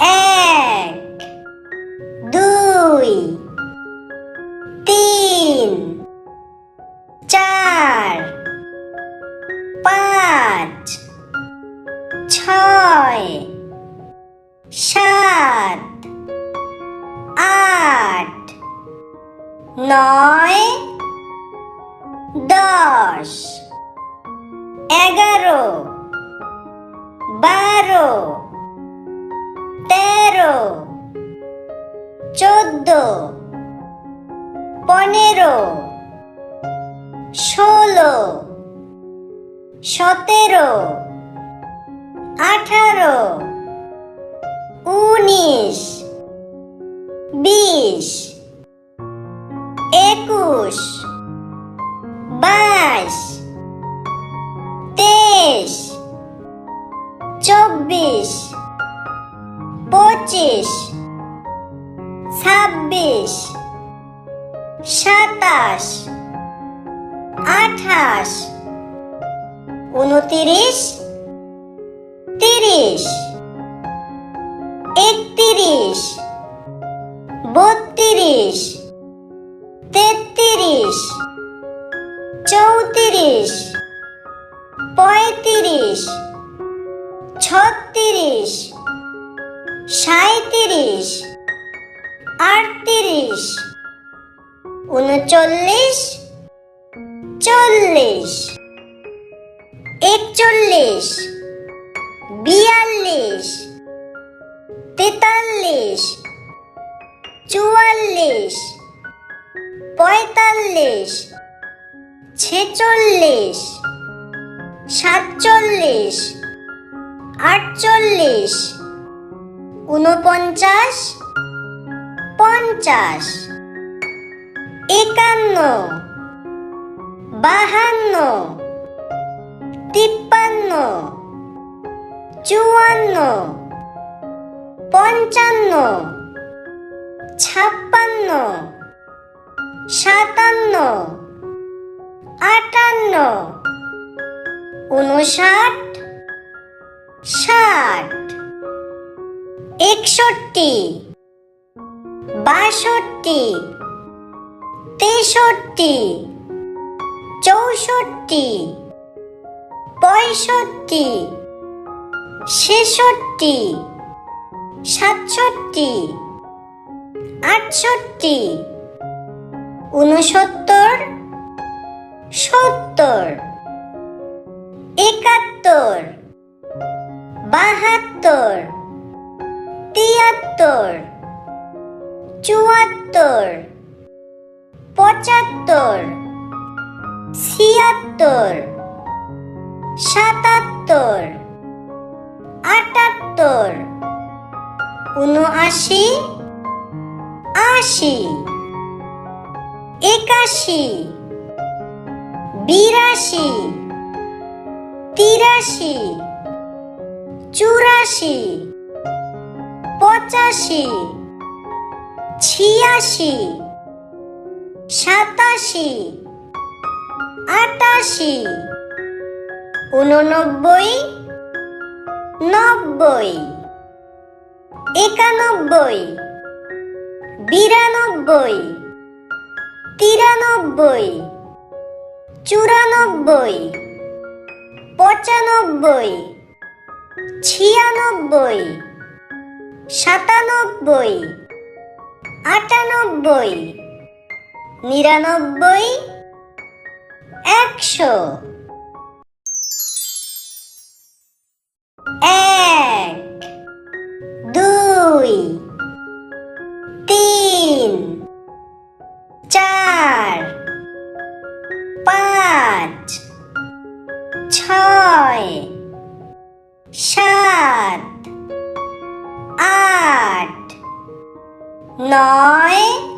এক, দুই, তিন, চার, পাঁচ, ছয়, সাত, আট, নয়, 10, 11, 12, 13, 14, 15, 16, 17, 18, 19, 20, 21, 22, 23, 24, 25, 26, 27, 28, 29, 30, 31, 32, 33, 34, 35, 36, 37, 38, 39, 40, 41, 42, 43, 44, 45, 46, 47, 48, 49, 50, 51, 52, 53, 54, 55, 56, 57, 58, 59, 60, 61, 62, 63, 64, 65, 66, 67, 68, 69, 70, 71, 72, 73, 74, 75, 76, 77, 78, 79, 80, 81, 82, 83, 84, 85, 86, 87, 88, 89, 90, 91, 92, 93, 94, 95, 96, 97, 98, 99, 100। 1, 2, 3, 4, 5, 6, 7, 8, 9,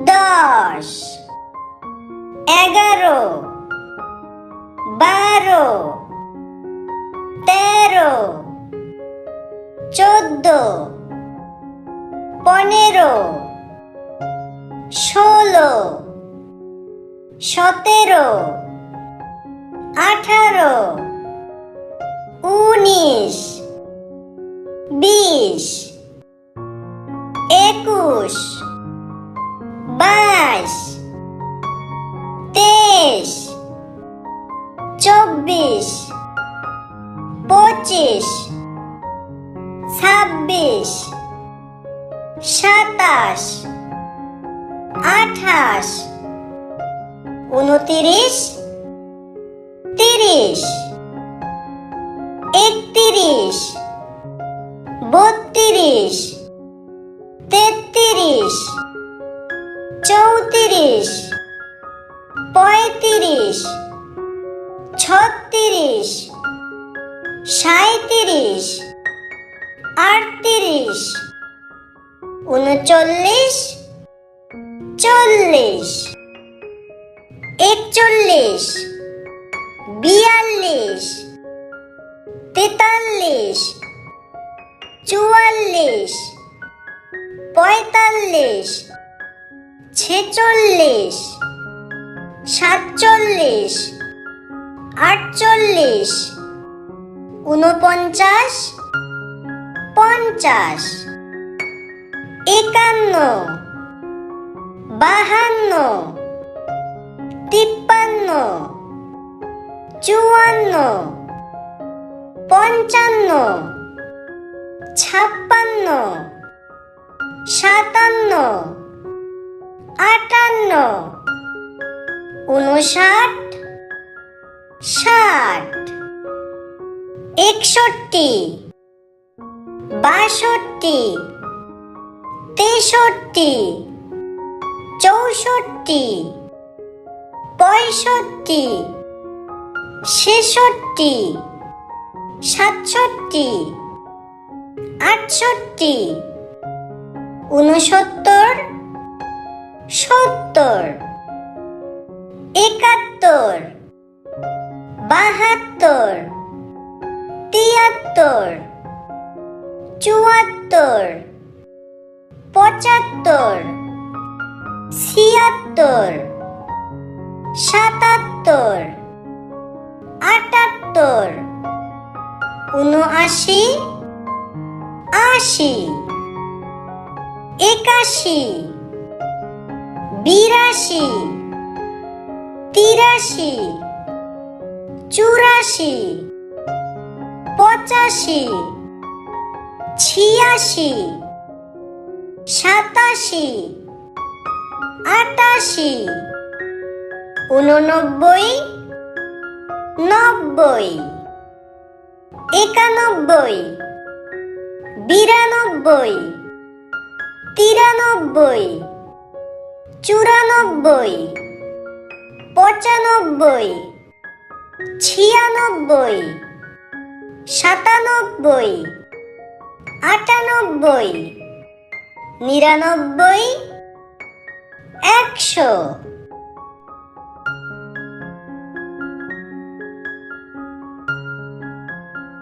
10, 11, 12, 13, 14, 15, 16, 17, 18, 19, 20 21 22 23 24 25 26 27 28 29 30 31 32 33 34 35 36 37 38 39 40 41 42 43 44 45 46 47 48 49 50 51 52 53 54 55 56 57 58 59 60 61 62 63 64 65 66 67 68 69 70 71 72 73 74 75 76 77 78 79 80 81 82 83 84 85 86 87 88 89 90 91 92 93 94 95 96 97 98 99 100